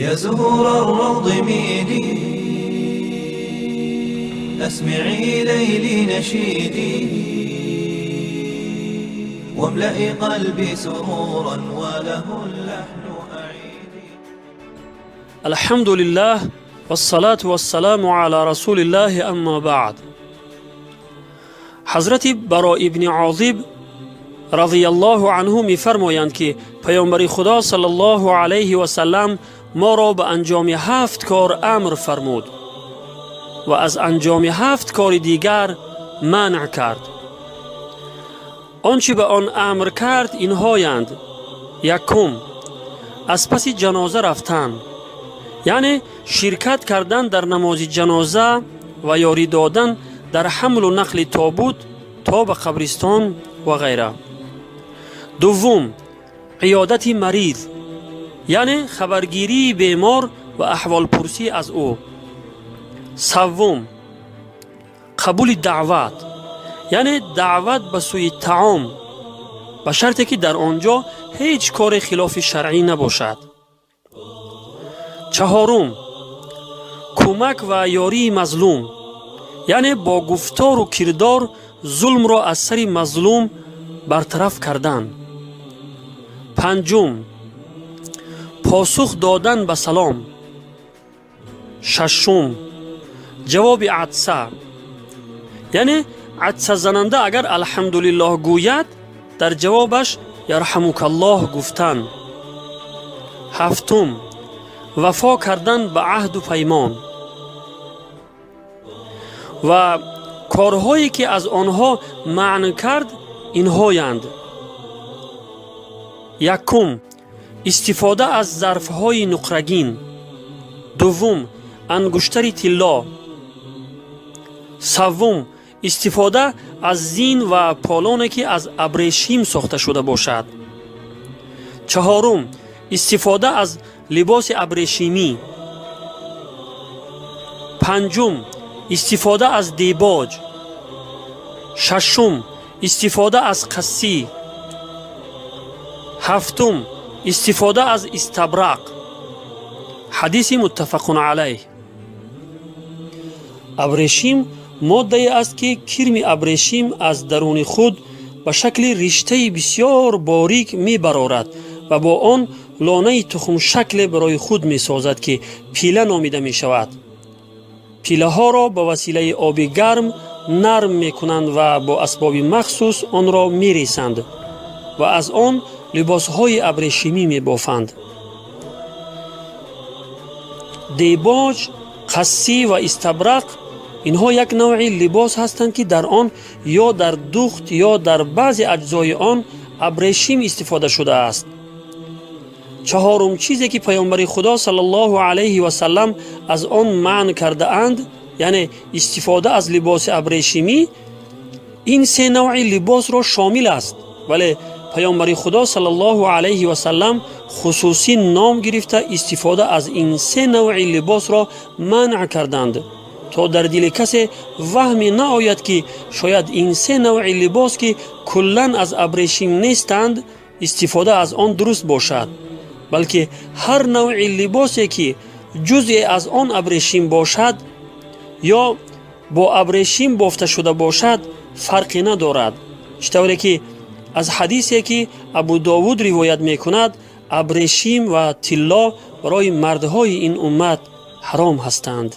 يا زهور الروض ميدي، أسمعي ليلي نشيدي، واملئي قلبي سرورا وله اللحن أعيدي. الحمد لله والصلاة والسلام على رسول الله اما بعد. حضرت برا ابن عازب رضی الله عنه می‌فرمایند که پیامبر خدا صلی الله علیه و سلم ما را به انجام 7 کار امر فرمود و از انجام 7 کار دیگر منع کرد. آنچه به آن امر کرد اینهایند: یکم، از پس جنازه رفتن، یعنی شرکت کردن در نماز جنازه و یاری دادن در حمل و نقل تابوت تا به قبرستان و غیره. دوم، عیادت مریض، یعنی خبرگیری بیمار و احوال پرسی از او. سوم، قبول دعوت، یعنی دعوت به سوی طعام به شرطی که در آنجا هیچ کار خلاف شرعی نباشد. چهارم، کمک و یاری مظلوم، یعنی با گفتار و کردار ظلم را از سر مظلوم برطرف کردن. پنجم، پاسخ دادن به سلام. ششم، جواب عطسه، یعنی عطسه زننده اگر الحمدلله گوید در جوابش یرحمک الله گفتن. هفتم، وفا کردن به عهد و پیمان. و کارهایی که از آنها منع کرد اینهایند: یکم، استفاده از ظرفهای نقرگین. دوم، انگشتر طلا. سوم، استفاده از زین و پالانی که از ابریشم ساخته شده باشد. چهارم، استفاده از لباس ابریشمی. پنجم، استفاده از دیباج. ششم، استفاده از قصی. هفتم، استفاده از استبرق. حدیث متفق علیه. ابریشم ماده است که کرم ابریشم از درون خود به شکل رشته بسیار باریک می برآورد و با آن لانه تخم شکل برای خود می سازد که پیله نامیده می شود. پیله ها را با وسیله آب گرم نرم می کنند و با اسباب مخصوص آن را می ریسند و از آن لباس های ابریشمی می بافند. دیباج، قصی و استبرق اینها یک نوع لباس هستند که در آن یا در دوخت یا در بعضی اجزای آن ابریشم استفاده شده است. چهارم چیزی که پیامبر خدا صلی الله علیه و سلم از آن منع کرده اند، یعنی استفاده از لباس ابریشمی، این 3 نوع لباس را شامل است، ولی پیامبر خدا صلی الله علیه و سلم خصوصی نام گرفته استفاده از این 3 نوع لباس را منع کردند تا در دل کسی وهمی نآید که شاید این 3 نوع لباس که کلاً از ابریشم نیستند استفاده از آن درست باشد، بلکه هر نوع لباسی که جزئی از آن ابریشم باشد یا با ابریشم بافته شده باشد فرقی ندارد. چطوری که از حدیثی که ابو داود روایت میکند ابریشم و طلا برای مردهای این امت حرام هستند.